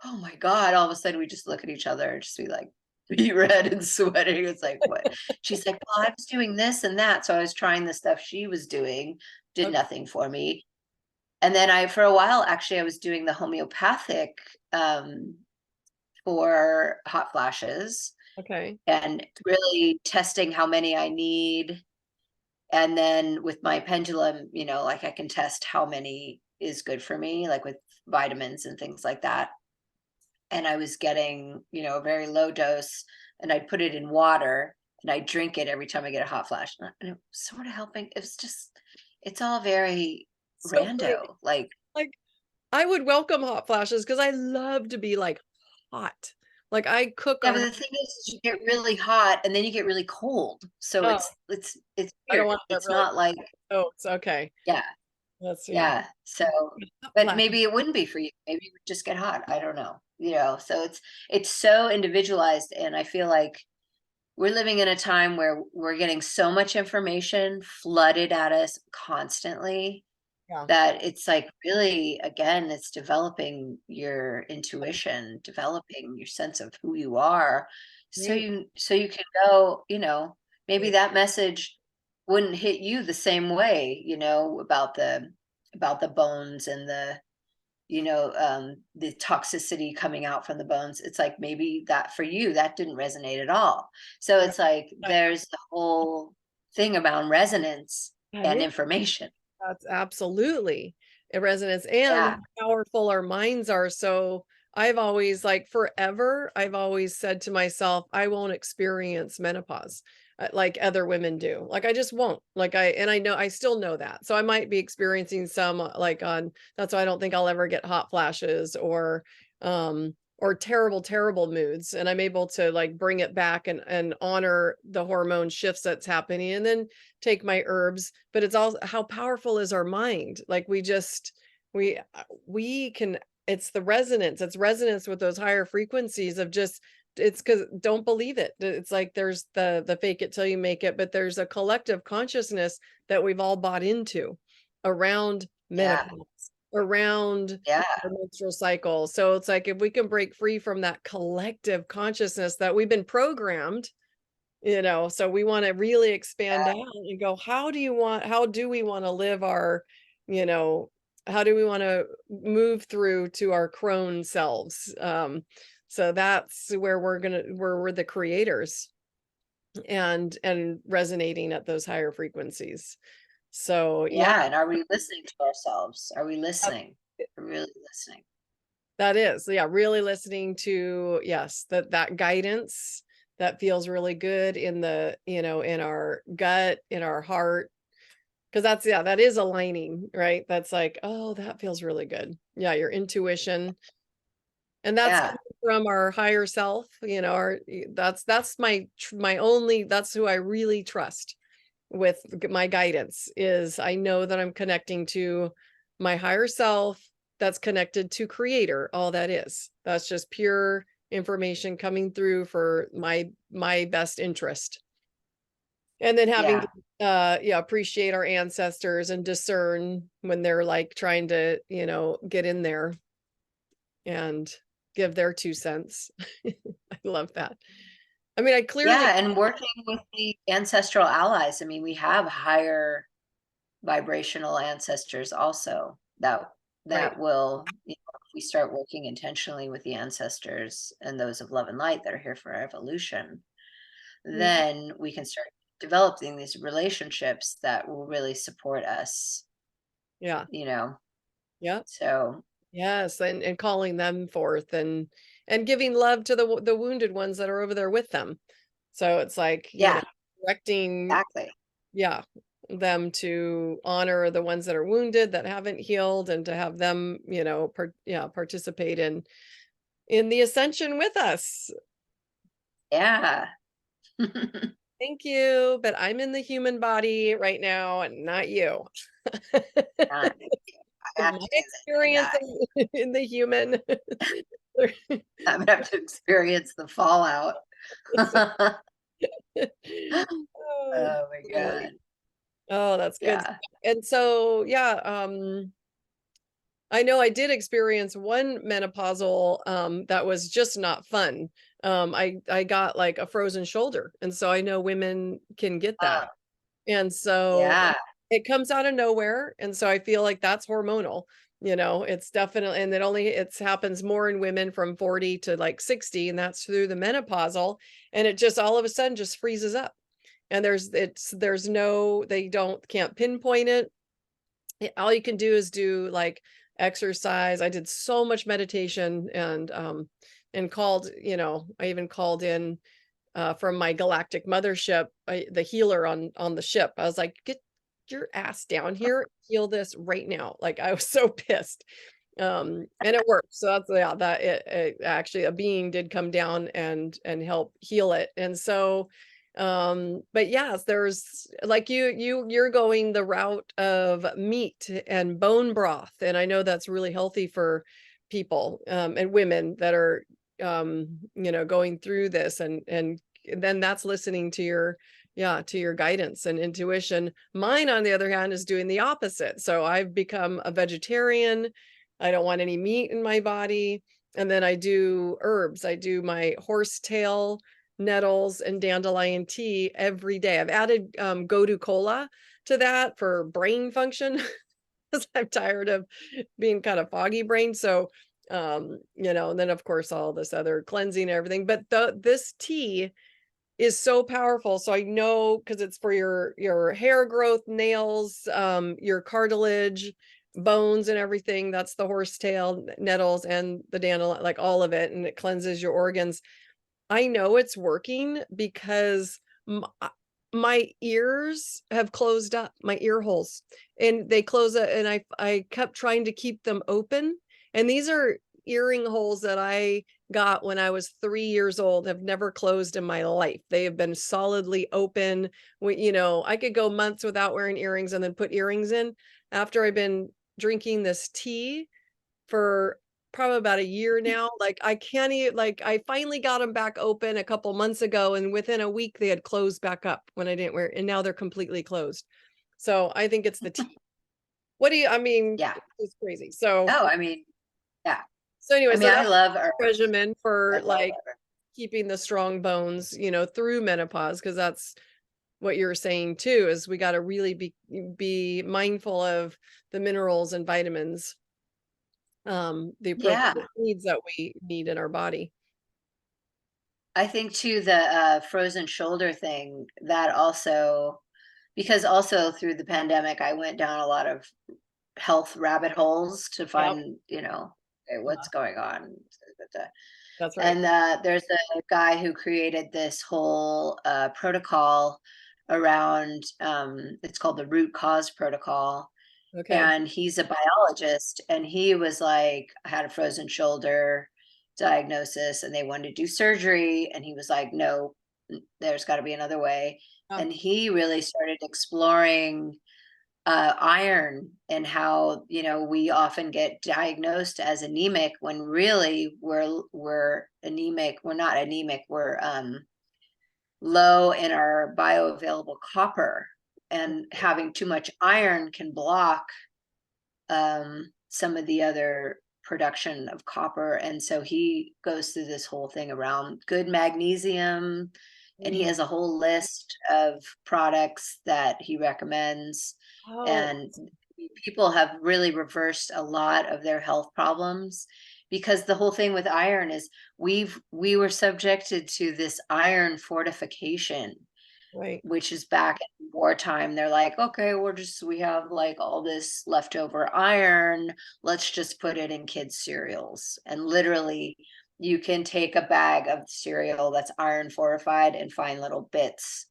B: oh my God. All of a sudden, we just look at each other and just be like, be red and sweating. It's like, what? She's like, well, I was doing this and that. So I was trying the stuff she was doing, did
A: Okay.
B: nothing for me. And then for a while, actually, I was doing the homeopathic um, for hot flashes
A: Okay.
B: and really testing how many I need. And then with my pendulum, like I can test how many is good for me, like with vitamins and things like that. And I was getting, a very low dose and I'd put it in water and I drink it every time I get a hot flash. And it was sort of helping. It was just, it's all very
A: So great.
B: rando. Like,
A: Like, I would welcome hot flashes because I love to be like hot. Like I cook
B: yeah, but
A: on.
B: the thing is you get really hot and then you get really cold. So
A: Oh,
B: it's
A: I don't
B: weird.
A: want to get
B: It's
A: really.
B: not like,
A: Oh, it's okay.
B: yeah,
A: Let's see.
B: yeah. So,
A: Hot
B: but
A: flash.
B: maybe it wouldn't be for you. Maybe you would just get hot. I don't know. So it's so individualized, and I feel like we're living in a time where we're getting so much information flooded at us constantly
A: Yeah.
B: that it's like really, again, it's developing your intuition, developing your sense of who you are. So
A: Great.
B: you can go, maybe
A: Great.
B: that message wouldn't hit you the same way, about the bones and the toxicity coming out from the bones. It's like maybe that for you, that didn't resonate at all. So
A: Right.
B: it's like there's the whole thing about resonance
A: That
B: and
A: is.
B: information.
A: That's absolutely a resonance and
B: Yeah.
A: how powerful our minds are. So I've always like forever, I've always said to myself, I won't experience menopause like other women do. Like I just won't. I know I still know that. So I might be experiencing some like on that's why I don't think I'll ever get hot flashes or terrible, terrible moods, and I'm able to like bring it back and honor the hormone shifts that's happening, and then take my herbs. But it's also how powerful is our mind? Like we can. It's the resonance. It's resonance with those higher frequencies of just. It's because don't believe it. It's like there's the fake it till you make it, but there's a collective consciousness that we've all bought into around
B: Yeah.
A: menopause, around
B: Yeah.
A: the menstrual cycle. So it's like if we can break free from that collective consciousness that we've been programmed, so we want to really expand
B: Yeah.
A: out and go, how do we want to live our, you know, how do we want to move through to our crone selves? So that's where where we're the creators and resonating at those higher frequencies. So yeah,
B: Yeah. And are we listening to ourselves? Are we listening? Really listening?
A: that is, yeah, really listening to, yes, that guidance that feels really good in in our gut, in our heart, because that's, yeah, that is aligning, right? That's like, oh, that feels really good. Yeah, your intuition, and that's
B: Yeah.
A: coming from our higher self, that's my only, that's who I really trust with my guidance is I know that I'm connecting to my higher self that's connected to creator. All that is. That's just pure information coming through for my best interest. And then having to
B: Yeah.
A: yeah, appreciate our ancestors and discern when they're like trying to, get in there and give their 2 cents. I love that. I mean, I clearly
B: Yeah. And working with the ancestral allies. I mean, we have higher vibrational ancestors also
A: right.
B: that will, if we start working intentionally with the ancestors and those of love and light that are here for our evolution,
A: Mhm.
B: then we can start developing these relationships that will really support us,
A: Yeah.
B: you know.
A: Yeah.
B: So
A: Yes, and calling them forth and giving love to the wounded ones that are over there with them. So it's like,
B: yeah,
A: directing,
B: exactly.
A: yeah, them to honor the ones that are wounded that haven't healed and to have them, participate in the ascension with us.
B: Yeah.
A: Thank you, but I'm in the human body right now and not you.
B: Not me. I have
A: My
B: to do this and
A: experience
B: die.
A: in the human.
B: I'm gonna have to experience the fallout. Oh
A: Oh,
B: my
A: totally.
B: god.
A: Oh, that's good.
B: Yeah.
A: And so, yeah, I know I did experience one menopausal, that was just not fun. I got like a frozen shoulder, and so I know women can get that.
B: Uh,
A: And so
B: yeah.
A: it comes out of nowhere, and so I feel like that's hormonal. It's definitely, and it happens more in women from 40 to like 60, and that's through the menopausal, and it just all of a sudden just freezes up. And there's no, they don't can't pinpoint it. All you can do is do like exercise. I did so much meditation and called, I even called in from my galactic mothership, the healer on the ship. I was like, get your ass down here, heal this right now. Like I was so pissed. And it worked. So that's, yeah, that it actually, a being did come down and help heal it. And so but yes, there's like you're going the route of meat and bone broth, and I know that's really healthy for people and women that are going through this, and then that's listening to your, yeah, to your guidance and intuition. Mine, on the other hand, is doing the opposite. So I've become a vegetarian. I don't want any meat in my body. And then I do herbs. I do my horsetail, nettles, and dandelion tea every day. I've added Godu Cola to that for brain function because I'm tired of being kind of foggy brain. So, and then of course all this other cleansing and everything. But this tea is so powerful. So I know because it's for your hair growth, nails, your cartilage, bones, and everything. That's the horsetail, nettles, and the dandelion, like all of it, and it cleanses your organs. I know it's working because my ears have closed up, my ear holes, and they close up, and I kept trying to keep them open. And these are earring holes that I got when I was 3 years old have never closed in my life. They have been solidly open. I could go months without wearing earrings and then put earrings in. After I've been drinking this tea for probably about a year now, like, I can't even like, I finally got them back open a couple months ago, and within a week, they had closed back up when I didn't wear and now they're completely closed. So, I think it's the tea. I mean,
B: Yeah.
A: it's crazy. So
B: Oh, I mean, yeah.
A: so
B: I
A: anyway,
B: mean,
A: so
B: I
A: that's
B: love herbs.
A: regimen
B: I
A: for,
B: love
A: like,
B: herbs.
A: keeping the strong bones, through menopause, because that's what you're saying too, is we gotta really be mindful of the minerals and vitamins, the
B: Yeah.
A: appropriate needs that we need in our body.
B: I think too the frozen shoulder thing that also, because also through the pandemic, I went down a lot of health rabbit holes to
A: Yep,
B: find, okay,
A: yeah,
B: what's going on.
A: that's right.
B: And there's a guy who created this whole protocol around, it's called the root cause protocol.
A: Okay.
B: And he's a biologist. And he was like, I had a frozen shoulder diagnosis and they wanted to do surgery. And he was like, no, there's got to be another way.
A: Yeah,
B: And he really started exploring iron and how we often get diagnosed as anemic when really we're anemic. We're not anemic. We're low in our bioavailable copper, and having too much iron can block some of the other production of copper. And so he goes through this whole thing around good magnesium, and he
A: mm.
B: has a whole list of products that he recommends.
A: Oh,
B: And people have really reversed a lot of their health problems, because the whole thing with iron is we were subjected to this iron fortification,
A: right.
B: which is back in wartime. They're like, okay, we have like all this leftover iron. Let's just put it in kids' cereals. And literally, you can take a bag of cereal that's iron fortified and find little bits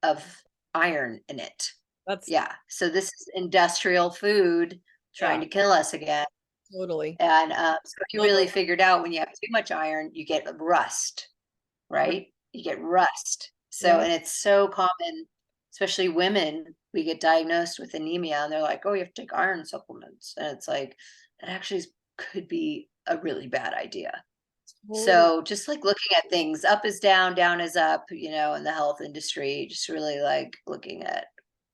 B: of iron in it.
A: That's
B: Yeah. So this is industrial food trying
A: yeah,
B: to kill us again.
A: totally.
B: And so he
A: No,
B: really figured out when you have too much iron, you get rust,
A: yep,
B: right? You get rust. So,
A: yep,
B: and it's so common, especially women, we get diagnosed with anemia and they're like, oh, you have to take iron supplements. And it's like, it actually could be a really bad idea.
A: totally.
B: So just like looking at things, up is down is up, in the health industry, just really like looking at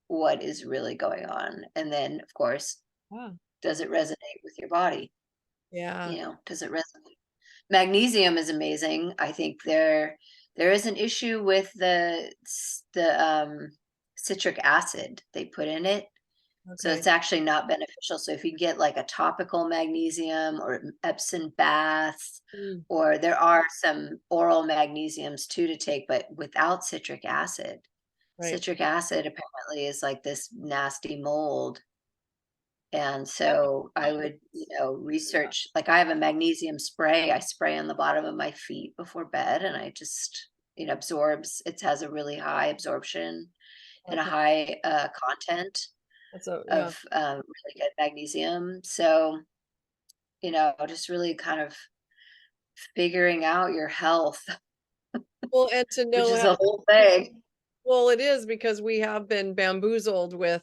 B: what is really going on. And then, of course,
A: Yeah,
B: does it resonate with your body?
A: yeah,
B: Does it resonate? Magnesium is amazing. I think there is an issue with the citric acid they put in it. So
A: okay.
B: it's actually not beneficial. So if you get like a topical magnesium or Epsom baths,
A: Mm,
B: or there are some oral magnesiums too to take, but without citric acid.
A: right.
B: Citric acid apparently is like this nasty mold. And
A: Yeah,
B: so I would, research, like I have a magnesium spray I spray on the bottom of my feet before bed, and I just, it absorbs, it has a really high absorption and a
A: okay.
B: high content
A: That's a yeah.
B: of really good magnesium. So, just really kind of figuring out your health,
A: Well, and to
B: which
A: know
B: is
A: how
B: a whole thing.
A: well, it is because we have been bamboozled with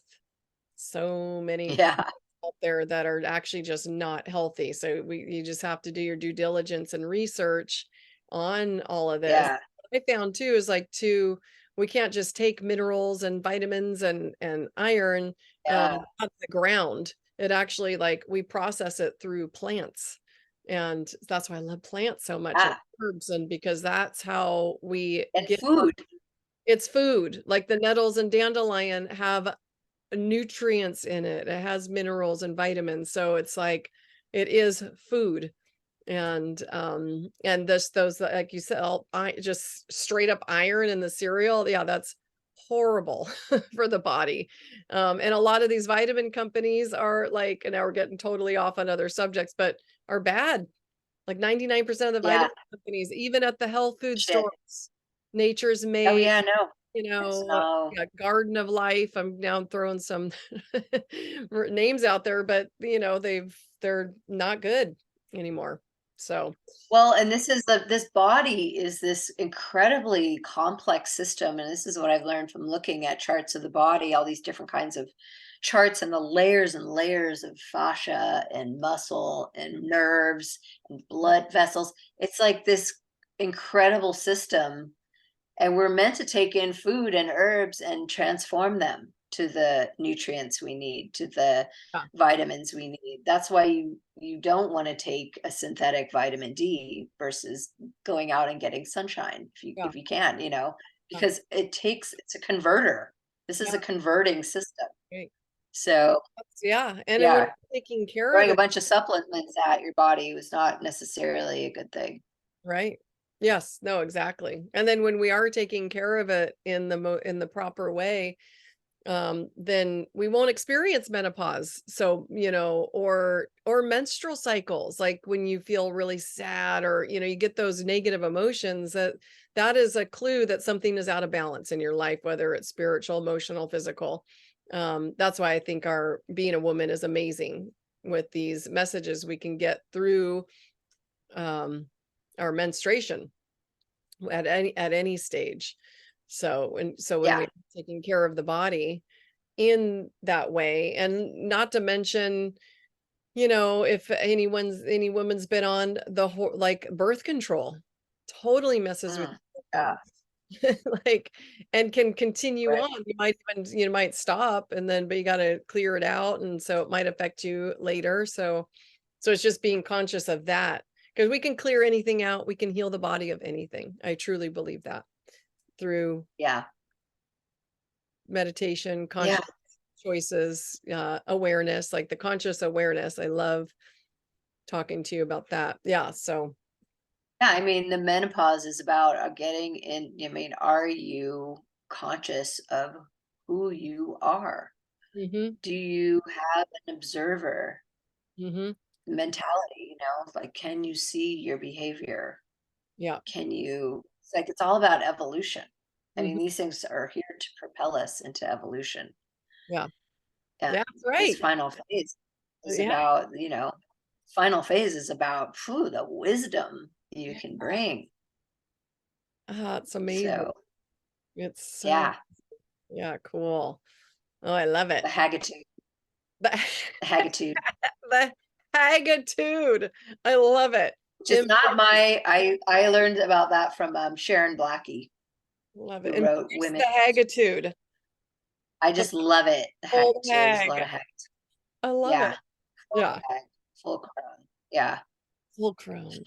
A: so many
B: Yeah.
A: out there that are actually just not healthy. So you just have to do your due diligence and research on all of this.
B: Yeah.
A: What I found too is like we can't just take minerals and vitamins and iron
B: Yeah.
A: out of the ground. It actually like we process it through plants. And that's why I love plants so much and
B: Yeah.
A: herbs, and because that's how we
B: And
A: get
B: food.
A: it's food. Like the nettles and dandelion have nutrients in it. It has minerals and vitamins. So it's like it is food. And those like you said, I just straight up iron in the cereal. Yeah, that's horrible for the body. And a lot of these vitamin companies are like, and now we're getting totally off on other subjects, but are bad. Like 99% of the
B: Yeah.
A: vitamin companies, even at the health food
B: Shit.
A: stores, Nature's
B: Oh
A: Made,
B: yeah, no. There's no.
A: yeah, Garden of Life. I'm now throwing some names out there, but they're not good anymore. So,
B: Well, and this body is this incredibly complex system, and this is what I've learned from looking at charts of the body, all these different kinds of charts and the layers of fascia and muscle and nerves and blood vessels. It's like this incredible system, and we're meant to take in food and herbs and transform them to the nutrients we need, to the
A: yeah,
B: vitamins we need. That's why you don't want to take a synthetic vitamin D versus going out and getting sunshine
A: yeah,
B: if you can,
A: yeah,
B: because it's a converter. This is
A: yeah,
B: a converting system.
A: right.
B: So
A: Yeah, and then when
B: yeah,
A: you're taking care of
B: throwing a
A: it,
B: bunch of supplements at your body was not necessarily a good thing.
A: right? Yes, no, exactly. And then when we are taking care of it in the proper way, then we won't experience menopause. So, or menstrual cycles, like when you feel really sad or, you get those negative emotions, that is a clue that something is out of balance in your life, whether it's spiritual, emotional, physical. That's why I think our being a woman is amazing with these messages we can get through um, our menstruation at any stage. So when
B: Yeah.
A: we're taking care of the body in that way, and not to mention, if any woman's been on like birth control, totally messes with
B: Mm,
A: your
B: yeah.
A: hormones. Like, and can continue
B: Right.
A: on. You might stop, and then but you got to clear it out, and so it might affect you later. So it's just being conscious of that, because we can clear anything out, we can heal the body of anything. I truly believe that through
B: Yeah.
A: meditation,
B: Yeah.
A: conscious choices, awareness, like the conscious awareness. I love talking to you about that. Yeah. So,
B: Yeah, I mean, the menopause is about getting in. I mean, are you conscious of who you are?
A: hmm
B: Do you have an observer
A: hmm
B: mentality? Like, can you see your behavior?
A: yeah,
B: It's like it's all about evolution. I mean,
A: hmm
B: these things are here to propel us into evolution.
A: yeah,
B: And
A: yeah, that's
B: this
A: right.
B: final phase is
A: Yeah,
B: about, final phase is about the wisdom you
A: yeah.
B: can bring.
A: It's amazing.
B: So,
A: It's so,
B: yeah,
A: yeah, cool. Oh, I love it.
B: the Hagitude.
A: The,
B: The Hagitude.
A: the Hagitude. I love it.
B: Which is not
A: Embrace.
B: I learned about that from Sharon Blackie,
A: Love it.
B: who wrote
A: Embrace
B: Women.
A: the Hagitude.
B: I
A: The
B: just love it. The
A: old
B: Hagitude. There's a lot
A: hag.
B: of hag.
A: I love
B: Yeah,
A: it.
B: full
A: Yeah.
B: hag, full crown. Yeah.
A: Full Crone.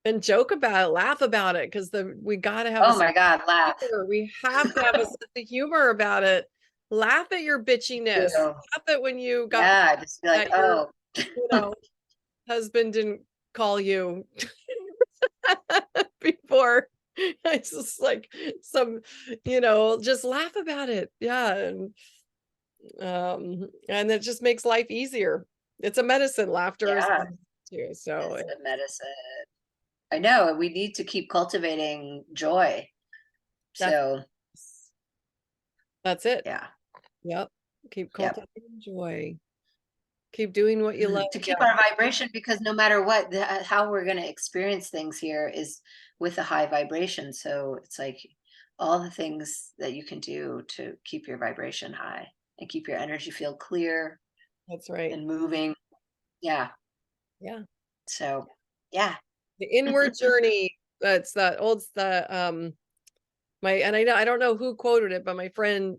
A: And joke about it, laugh about it, because we gotta have a
B: Oh
A: sense
B: my God,
A: of
B: laugh.
A: humor. We have to have a sense of humor about it. Laugh at your bitchiness.
B: Too.
A: Laugh at when you got
B: Yeah, just be like,
A: that your,
B: oh,
A: you know, husband didn't call you before. It's just like just laugh about it. Yeah. And it just makes life easier. It's a medicine. Laughter is
B: yeah,
A: medicine too. So
B: it's a medicine. I know we need to keep cultivating joy.
A: that's
B: So
A: that's it.
B: yeah,
A: Yep. Keep
B: yep.
A: cultivating joy. Keep doing what you love.
B: To
A: Yeah,
B: keep our vibration, because no matter what, how we're going to experience things here is with a high vibration. So it's like all the things that you can do to keep your vibration high and keep your energy field clear
A: that's right.
B: and moving. Yeah.
A: Yeah.
B: So yeah.
A: The inward journey. That's that old my and I don't know who quoted it, but my friend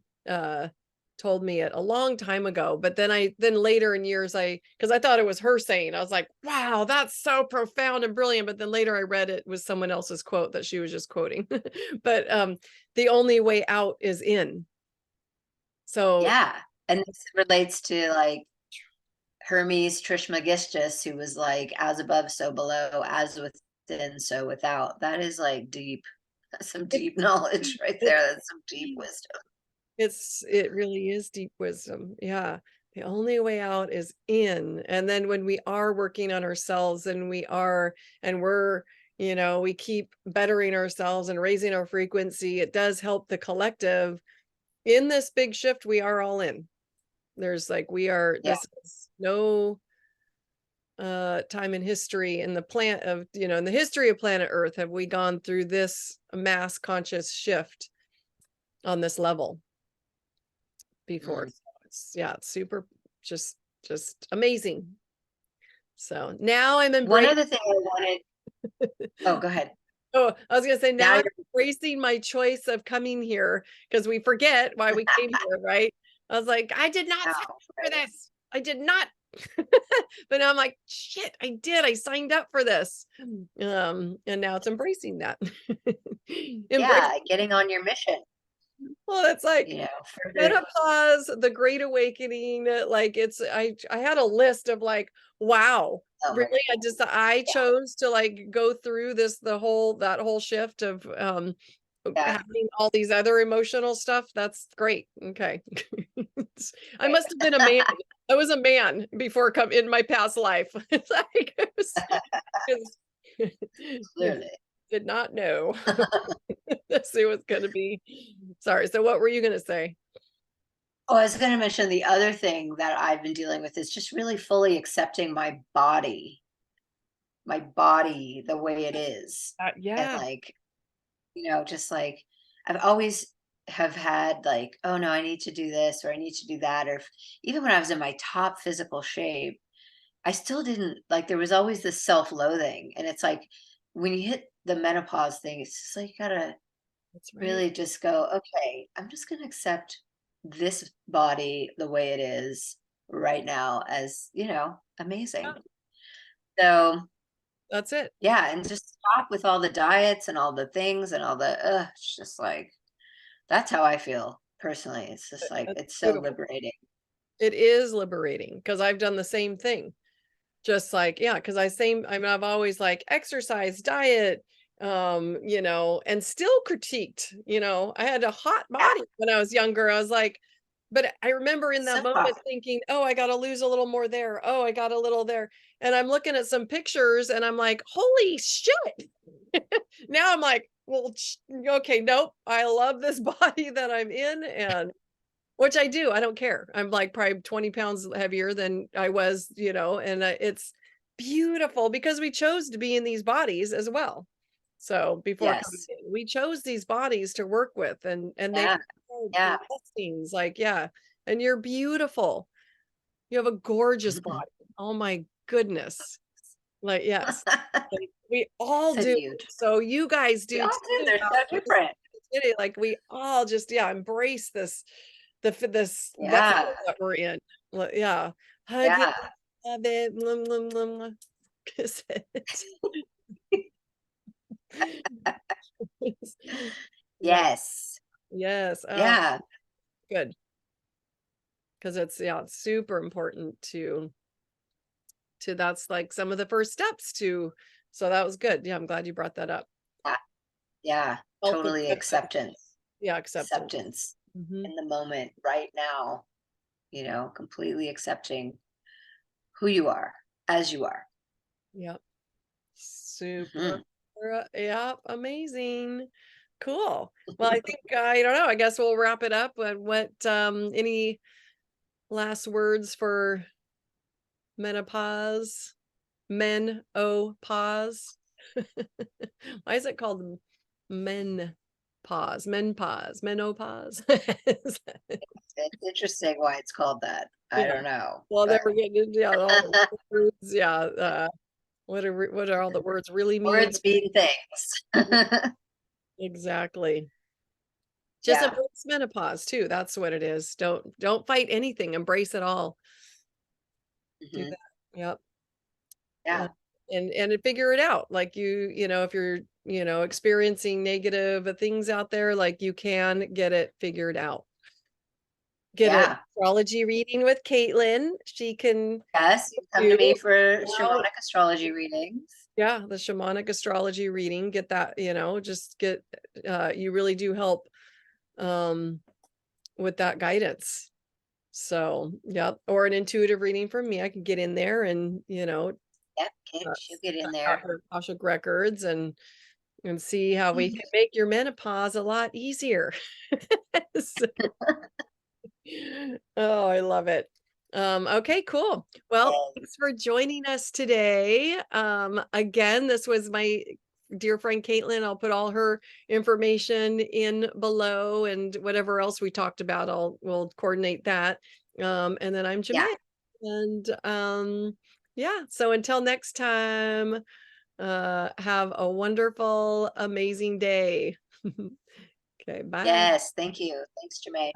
A: told me it a long time ago. But then later in years because I thought it was her saying, I was like, wow, that's so profound and brilliant. But then later I read it was someone else's quote that she was just quoting. But the only way out is in. So
B: Yeah. And this relates to like Hermes Trismegistus, who was like, as above, so below, as within, so without. That is like deep, that's some
A: it's
B: deep knowledge right
A: it's
B: there. That's some deep wisdom.
A: it really is deep wisdom. Yeah. The only way out is in. And then when we are working on ourselves and we keep bettering ourselves and raising our frequency, it does help the collective in this big shift. We are all in. There's like,
B: Yeah.
A: this is no, time in history in the plant of, in the history of planet Earth have we gone through this mass conscious shift on this level before.
B: Mm.
A: So it's super, just just amazing. So now I'm
B: One
A: embracing.
B: other thing I wanted, oh, go ahead.
A: Oh, I was gonna say now
B: Now
A: I'm
B: you're,
A: embracing my choice of coming here because we forget why we came here, right? I was like, I did not sign
B: now,
A: up for
B: right?
A: this. I did not. But now I'm like, shit, I did. I signed up for this. And now it's embracing that. Embrace.
B: Yeah, getting on your mission,
A: Well, it's like
B: further.
A: menopause, the great awakening, like I had a list of like, wow,
B: Oh my
A: really? I
B: God.
A: chose to like go through that whole shift of
B: Yeah,
A: having all these other emotional stuff. That's great. Okay. I must have been a
B: yeah.
A: man. I was a man before come in my past life. It's like
B: Clearly.
A: did not know this it was gonna be. Sorry. So what were you gonna say?
B: Oh, I was going to mention the other thing that I've been dealing with is just really fully accepting my body the way it is. And
A: Yeah.
B: like, just like I've always have had like, oh no, I need to do this or I need to do that. Or even when I was in my top physical shape, I still didn't like, there was always this self-loathing. And it's like when you hit the menopause thing, it's just like you gotta
A: That's right.
B: really just go, okay, I'm just gonna accept this body the way it is right now as,
A: Yeah,
B: amazing. So
A: that's it.
B: yeah, and just stop with all the diets and all the things and all it's just like that's how I feel personally. It's just like
A: That's
B: it's so
A: beautiful.
B: liberating.
A: It is liberating because 'cause I've done the same thing. Just like, yeah, because I mean, I've always like exercise, diet, and still critiqued, I had a hot
B: Yeah,
A: body when I was younger. I was like, but I remember in that
B: so
A: moment thinking, oh, I gotta lose a little more there. Oh, I got a little there. And I'm looking at some pictures and I'm like, holy shit. Now I'm like, well, okay, nope. I love this body that I'm in. And which I do, I don't care. I'm, like, probably 20 pounds heavier than I was, and, it's beautiful because we chose to be in these bodies as well. So, before coming
B: yes.
A: in, we chose these bodies to work with, and they
B: Yeah,
A: are
B: yeah.
A: blessings, like, yeah, and you're beautiful. You have a gorgeous
B: Mhm.
A: body. Oh my goodness. Like, yes. Like, we all
B: So
A: do.
B: cute.
A: So, you guys
B: We
A: do
B: all do.
A: too.
B: They're so different.
A: Like, we all just, yeah, embrace this vessel
B: Yeah,
A: that we're in. Yeah. Hug it,
B: yeah.
A: love it, mwah, mwah, mwah, mwah. Kiss it. Yeah.
B: Yes.
A: Yes. Oh,
B: Yeah.
A: good. Because it's super important to that's like some of the first steps to. So that was good. Yeah, I'm glad you brought that up.
B: Yeah. Yeah. Totally
A: Self-acceptance.
B: acceptance.
A: Yeah, acceptance.
B: Acceptance
A: Hmm.
B: in the moment right now, completely accepting who you are as you are.
A: Yep. Super.
B: Mhm.
A: Yeah, amazing. Cool. Well, I think I don't know. I guess we'll wrap it up. What any last words for menopause? Menopause. Why is it called menopause? Menopause. Menopause.
B: It's interesting why it's called that. I
A: Yeah.
B: don't know,
A: Well, then
B: but
A: we're getting into all the words. Yeah. What are all the words really mean?
B: words mean things.
A: Exactly. Just
B: Yeah.
A: embrace menopause too. That's what it is. Don't fight anything. Embrace it all. Do
B: Mhm.
A: that. Yep. Uh,
B: Yeah.
A: and figure it out. Like if you're, experiencing negative things out there, like you can get it figured out. Get an
B: Yeah.
A: astrology reading with Caitlin. She can
B: Yes, you come to
A: do
B: me for
A: out.
B: shamanic astrology readings.
A: Yeah, the shamanic astrology reading. Get that, just get you really do help um with that guidance. So, yeah, or an intuitive reading from me. I can get in there and,
B: Yep, she'll get in
A: check out
B: there.
A: her Akashic records and see how we
B: Mhm.
A: can make your menopause a lot easier. So- oh, I love it. Okay, cool. Well,
B: Yes.
A: thanks for joining us today. Again, this was my dear friend Caitlin. I'll put all her information in below, and whatever else we talked about, we'll coordinate that. And then I'm
B: Yeah.
A: Janae. And yeah, so until next time, have a wonderful, amazing day. Okay, bye.
B: Yes. Thank you. Thanks, Jermaine.